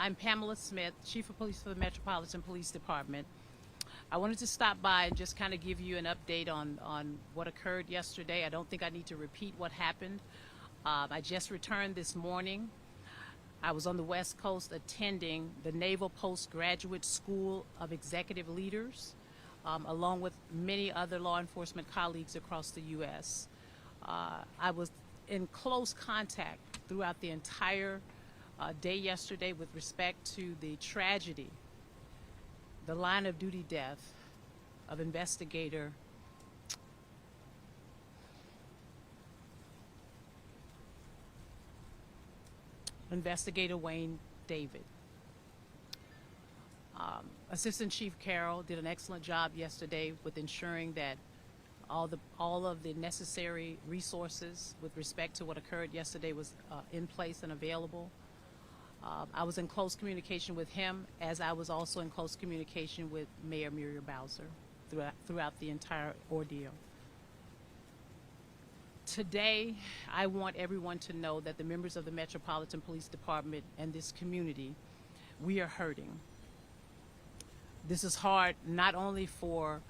I'm Pamela Smith, Chief of Police for the Metropolitan Police Department. I wanted to stop by and just kind of give you an update on what occurred yesterday. I don't think I need to repeat what happened. I just returned this morning. I was on the West Coast attending the Naval Postgraduate School of Executive Leaders, along with many other law enforcement colleagues across the U.S. I was in close contact throughout the entire day yesterday with respect to the tragedy, the line of duty death of investigator Wayne David. Assistant Chief Carroll did an excellent job yesterday with ensuring that all of the necessary resources with respect to what occurred yesterday was in place and available. I was in close communication with him, as I was also in close communication with Mayor Muriel Bowser throughout the entire ordeal. Today, I want everyone to know that the members of the Metropolitan Police Department and this community, we are hurting. This is hard not only for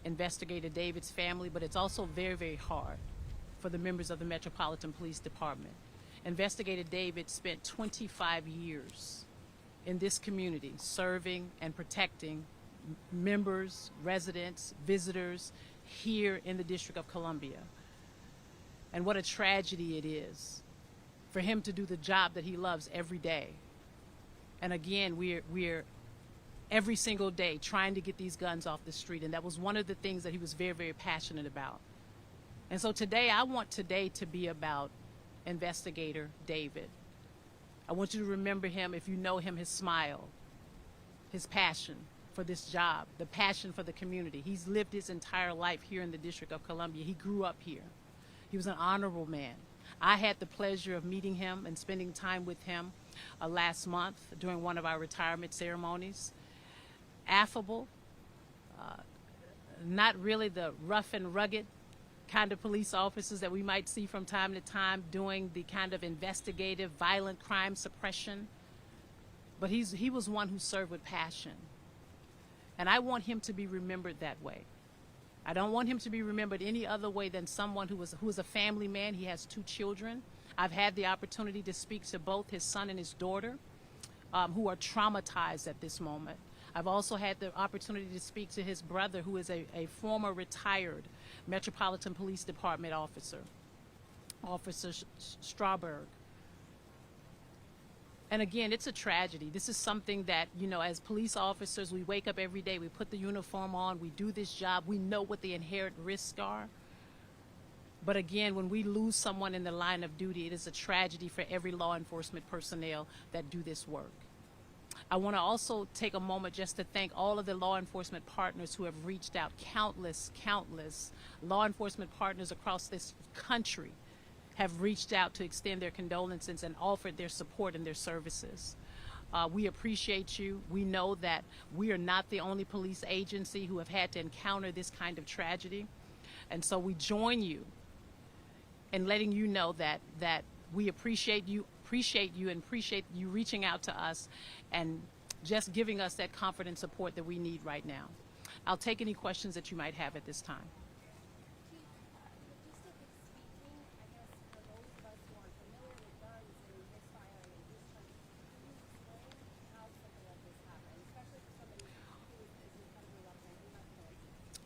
Investigator David's family, but it's also very, very hard for the members of the Metropolitan Police Department. Investigator David spent 25 years in this community serving and protecting members, residents, visitors here in the District of Columbia. And what a tragedy it is for him to do the job that he loves every day. And again, we're every single day trying to get these guns off the street, and that was one of the things that he was very, very passionate about. And so today, I want today to be about Investigator David. I want you to remember him, if you know him, his smile, his passion for this job, the passion for the community. He's lived his entire life here in the District of Columbia. He grew up here. He was an honorable man. I had the pleasure of meeting him and spending time with him last month during one of our retirement ceremonies. Affable, not really the rough and rugged kind of police officers that we might see from time to time doing the kind of investigative, violent crime suppression. But he was one who served with passion. And I want him to be remembered that way. I don't want him to be remembered any other way than someone who was a family man. He has 2 children. I've had the opportunity to speak to both his son and his daughter, who are traumatized at this moment. I've also had the opportunity to speak to his brother, who is a former retired Metropolitan Police Department officer, Officer Strawberg. And again, it's a tragedy. This is something that, you know, as police officers, we wake up every day, we put the uniform on, we do this job, we know what the inherent risks are. But again, when we lose someone in the line of duty, it is a tragedy for every law enforcement personnel that do this work. I want to also take a moment just to thank all of the law enforcement partners who have reached out, countless law enforcement partners across this country have reached out to extend their condolences and offered their support and their services. We appreciate you. We know that we are not the only police agency who have had to encounter this kind of tragedy. And so we join you in letting you know that we appreciate you and appreciate you reaching out to us and just giving us that comfort and support that we need right now. I'll take any questions that you might have at this time.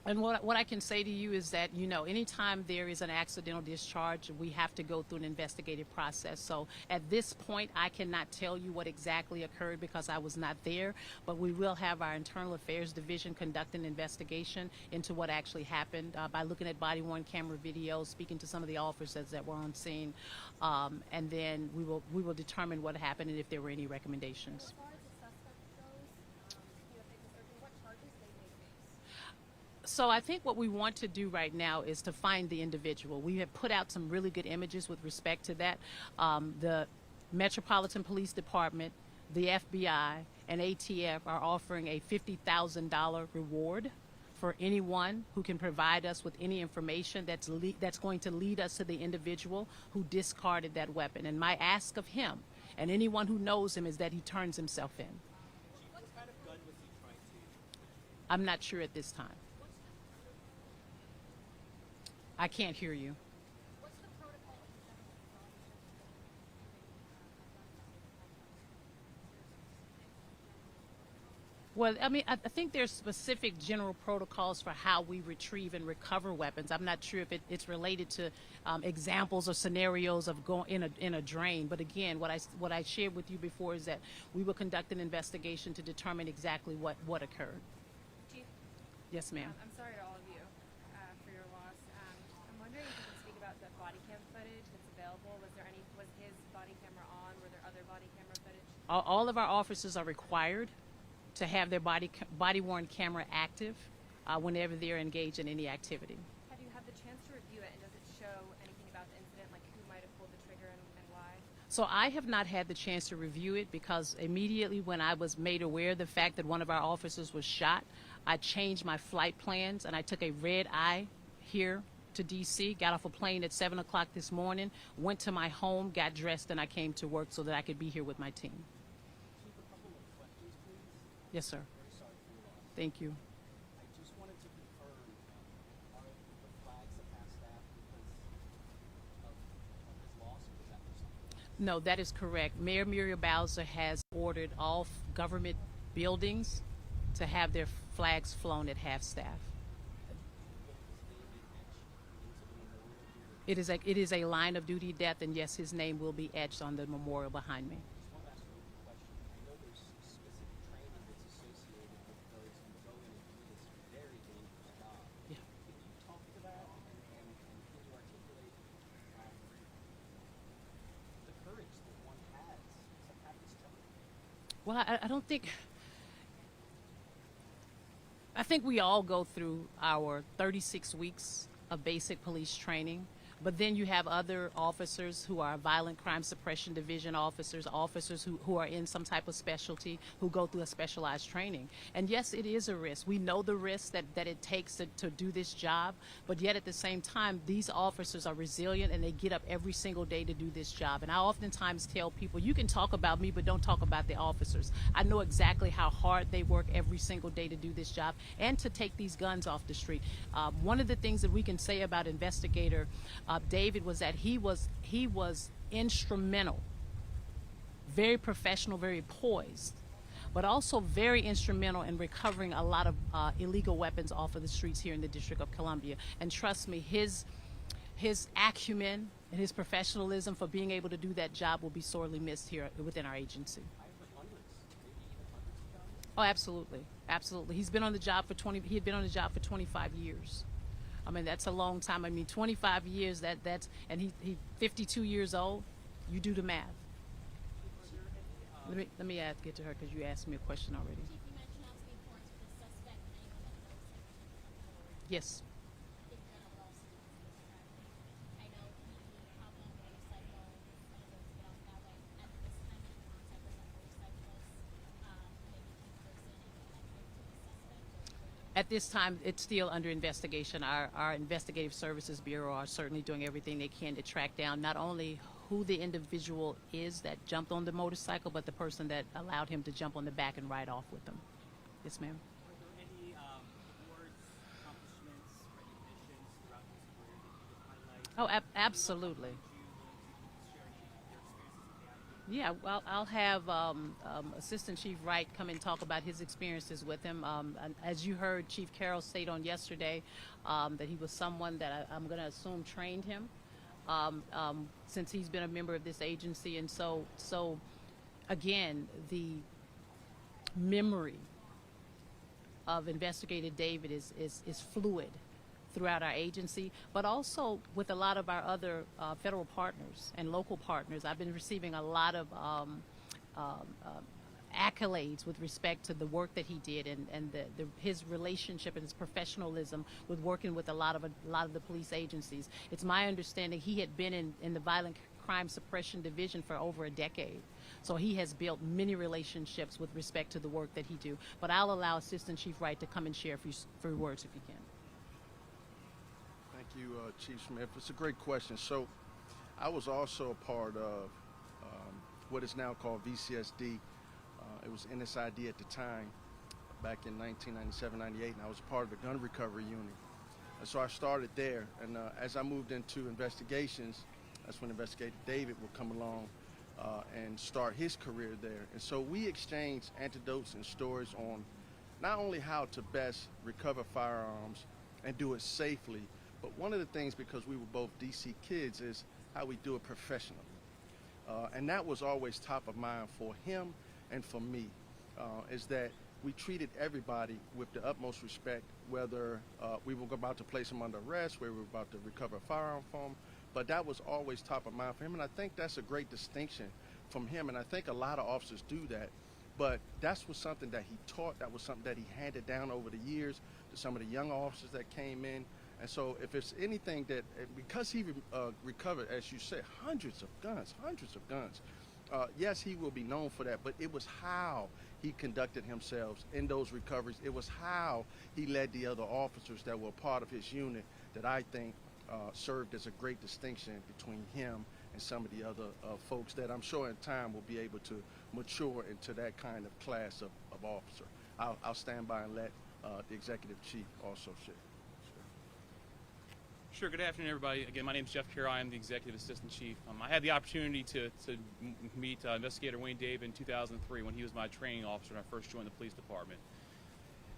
And what I can say to you is that, you know, anytime there is an accidental discharge, we have to go through an investigative process. So at this point, I cannot tell you what exactly occurred because I was not there, but we will have our Internal Affairs Division conduct an investigation into what actually happened by looking at body-worn camera videos, speaking to some of the officers that were on scene, and then we will determine what happened and if there were any recommendations. So I think what we want to do right now is to find the individual. We have put out some really good images with respect to that. The Metropolitan Police Department, the FBI, and ATF are offering a $50,000 reward for anyone who can provide us with any information that's going to lead us to the individual who discarded that weapon. And my ask of him And anyone who knows him is that he turns himself in. What kind of gun was he trying to? I'm not sure at this time. I can't hear you. What's the protocol of Well, I mean, I think there's specific general protocols for how we retrieve and recover weapons. I'm not sure if it's related to examples or scenarios of going in a drain. But again, what I shared with you before is that we will conduct an investigation to determine exactly what occurred. Chief, Yes, ma'am. I'm sorry to all of you for your loss. I'm wondering if you can speak about the body cam footage that's available. Was his body camera on? Were there other body camera footage? All of our officers are required to have their body-worn camera active whenever they're engaged in any activity. Have you had the chance to review it, and does it show anything about the incident, like who might have pulled the trigger and why? So I have not had the chance to review it because immediately when I was made aware of the fact that one of our officers was shot, I changed my flight plans and I took a red eye here to D.C., got off a plane at 7 o'clock this morning, went to my home, got dressed, and I came to work so that I could be here with my team. Chief, a couple of questions, please. Yes, sir. Very sorry for your loss. Thank you. I just wanted to confirm, are the flags at half-staff because of his loss, or was that for something else? No, that is correct. Mayor Muriel Bowser has ordered all government buildings to have their flags flown at half-staff. It is a line of duty death, and yes, his name will be etched on the memorial behind me. Just one last question. I know there's specific training that's associated with those who go in and do this very dangerous job. Yeah. Can you talk to that and can you articulate the courage that one has to have this training? Well, I don't think. I think we all go through our 36 weeks of basic police training. But then you have other officers who are violent crime suppression division officers who are in some type of specialty who go through a specialized training. And yes, it is a risk. We know the risk that it takes to do this job, but yet at the same time, these officers are resilient and they get up every single day to do this job. And I oftentimes tell people, you can talk about me, but don't talk about the officers. I know exactly how hard they work every single day to do this job and to take these guns off the street. One of the things that we can say about investigator David was that he was instrumental, very professional, very poised, but also very instrumental in recovering a lot of illegal weapons off of the streets here in the District of Columbia. And trust me, his acumen and his professionalism for being able to do that job will be sorely missed here within our agency. I heard hundreds, maybe even hundreds of guns. Oh, absolutely, absolutely. He had been on the job for 25 years. I mean, that's a long time. I mean, 25 years, that's, and he 52 years old. You do the math. Let me get to her because you asked me a question already. Chief, you mentioned how it's important to the suspect and anyone that knows him. Yes. If that would also be correct. I know he hopped on a motorcycle and was able to get off that way. At this time, any contact with that motorcyclist, maybe in person and connected to the suspect? At this time, it's still under investigation. Our investigative services bureau are certainly doing everything they can to track down not only who the individual is that jumped on the motorcycle, but the person that allowed him to jump on the back and ride off with them. Yes, ma'am. Were there any awards, accomplishments, recognitions throughout his career that you would highlight? Oh, absolutely. Would you share any of their experiences with the Yeah, well, I'll have Assistant Chief Wright come and talk about his experiences with him. And as you heard Chief Carroll state on yesterday, that he was someone that I'm going to assume trained him since he's been a member of this agency. And so again, the memory of Investigator David is fluid throughout our agency, but also with a lot of our other federal partners and local partners. I've been receiving a lot of accolades with respect to the work that he did and his relationship and his professionalism with working with a lot of the police agencies. It's my understanding he had been in the violent crime suppression division for over a decade. So he has built many relationships with respect to the work that he do. But I'll allow Assistant Chief Wright to come and share a few words if he can. Thank you, Chief Smith. It's a great question. So I was also a part of what is now called VCSD. It was NSID at the time, back in 1997, 98, and I was part of the gun recovery unit. And so I started there, and as I moved into investigations, that's when Investigator David would come along and start his career there. And so we exchanged anecdotes and stories on not only how to best recover firearms and do it safely, but one of the things, because we were both DC kids, is how we do it professionally. And that was always top of mind for him and for me, is that we treated everybody with the utmost respect, whether we were about to place them under arrest, whether we were about to recover a firearm from them, but that was always top of mind for him, and I think that's a great distinction from him, and I think a lot of officers do that, but that's was something that he taught, that was something that he handed down over the years to some of the young officers that came in. And so if it's anything that, because he recovered, as you said, hundreds of guns, yes, he will be known for that, but it was how he conducted himself in those recoveries. It was how he led the other officers that were part of his unit that I think served as a great distinction between him and some of the other folks that I'm sure in time will be able to mature into that kind of class of officer. I'll stand by and let the executive chief also share. Sure. Good afternoon, everybody. Again, my name is Jeff Carroll. I am the Executive Assistant Chief. I had the opportunity to meet Investigator Wayne David in 2003 when he was my training officer when I first joined the police department.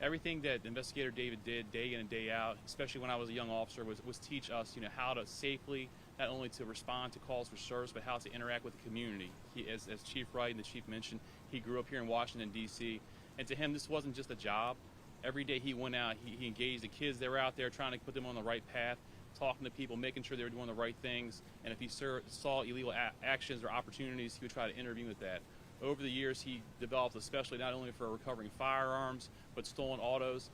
Everything that Investigator David did day in and day out, especially when I was a young officer, was teach us, how to safely, not only to respond to calls for service, but how to interact with the community. He, as Chief Wright and the Chief mentioned, he grew up here in Washington, D.C., and to him this wasn't just a job. Every day he went out, he engaged the kids that were out there, trying to put them on the right path, talking to people, making sure they were doing the right things, and if he saw illegal actions or opportunities, he would try to intervene with that. Over the years, he developed, especially not only for recovering firearms, but stolen autos.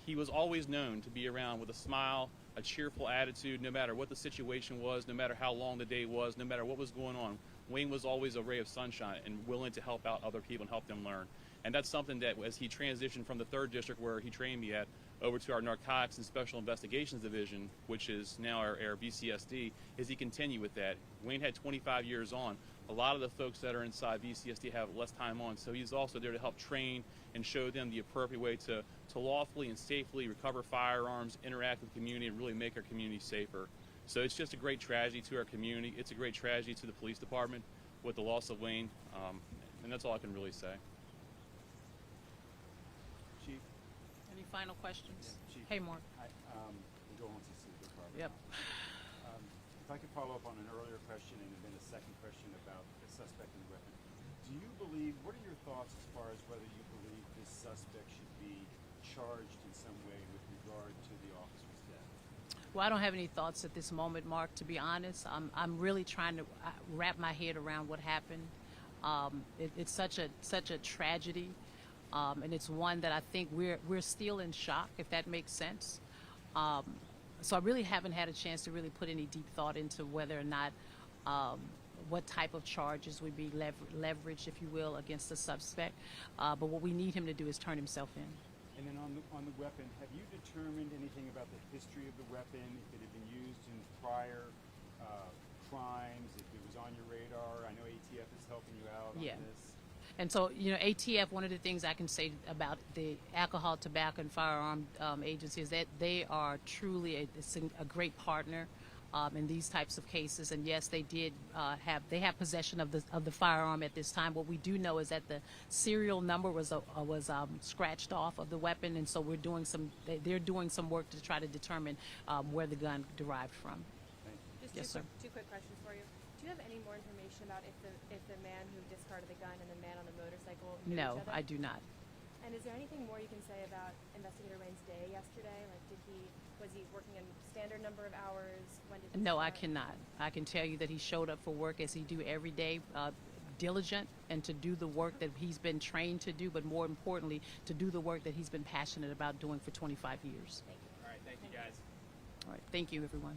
He was always known to be around with a smile, a cheerful attitude, no matter what the situation was, no matter how long the day was, no matter what was going on. Wayne was always a ray of sunshine and willing to help out other people and help them learn. And that's something that, as he transitioned from the 3rd District, where he trained me at, over to our Narcotics and Special Investigations Division, which is now our VCSD, is he continued with that. Wayne had 25 years on. A lot of the folks that are inside VCSD have less time on, so he's also there to help train and show them the appropriate way to lawfully and safely recover firearms, interact with the community, and really make our community safer. So it's just a great tragedy to our community. It's a great tragedy to the police department with the loss of Wayne, and that's all I can really say. Chief? Any final questions? Yeah, Chief. Hey, Mark. Hi, go on to see the department. Yep. If I could follow up on an earlier question and then a second question about the suspect and the weapon. Do you believe, what are your thoughts as far as whether you believe this suspect should be charged in some way with regard to the officer's death? Well, I don't have any thoughts at this moment, Mark, to be honest. I'm really trying to wrap my head around what happened. It's such a tragedy, and it's one that I think we're still in shock, if that makes sense. So I really haven't had a chance to really put any deep thought into whether or not what type of charges would be leveraged, if you will, against the suspect. But what we need him to do is turn himself in. And then on the weapon, have you determined anything about the history of the weapon, if it had been used in prior crimes, if it was on your radar? I know ATF is helping you out on this. And so, ATF, one of the things I can say about the alcohol, tobacco, and firearm agency is that they are truly a great partner in these types of cases. And yes, they did have possession of the firearm at this time. What we do know is that the serial number was scratched off of the weapon, and so they're doing some work to try to determine where the gun derived from. Just Yes, sir. two quick questions for you. Do you have any more information about if the man who discarded the gun and the man on the motorcycle knew No, each other? I do not. And is there anything more you can say about Investigator Wayne's day yesterday? Like, was he working a standard number of hours? When did he No, I start? cannot. I can tell you that he showed up for work as he do every day, diligent, and to do the work that he's been trained to do, but more importantly, to do the work that he's been passionate about doing for 25 years. All right, thank you, guys. All right, thank you, everyone.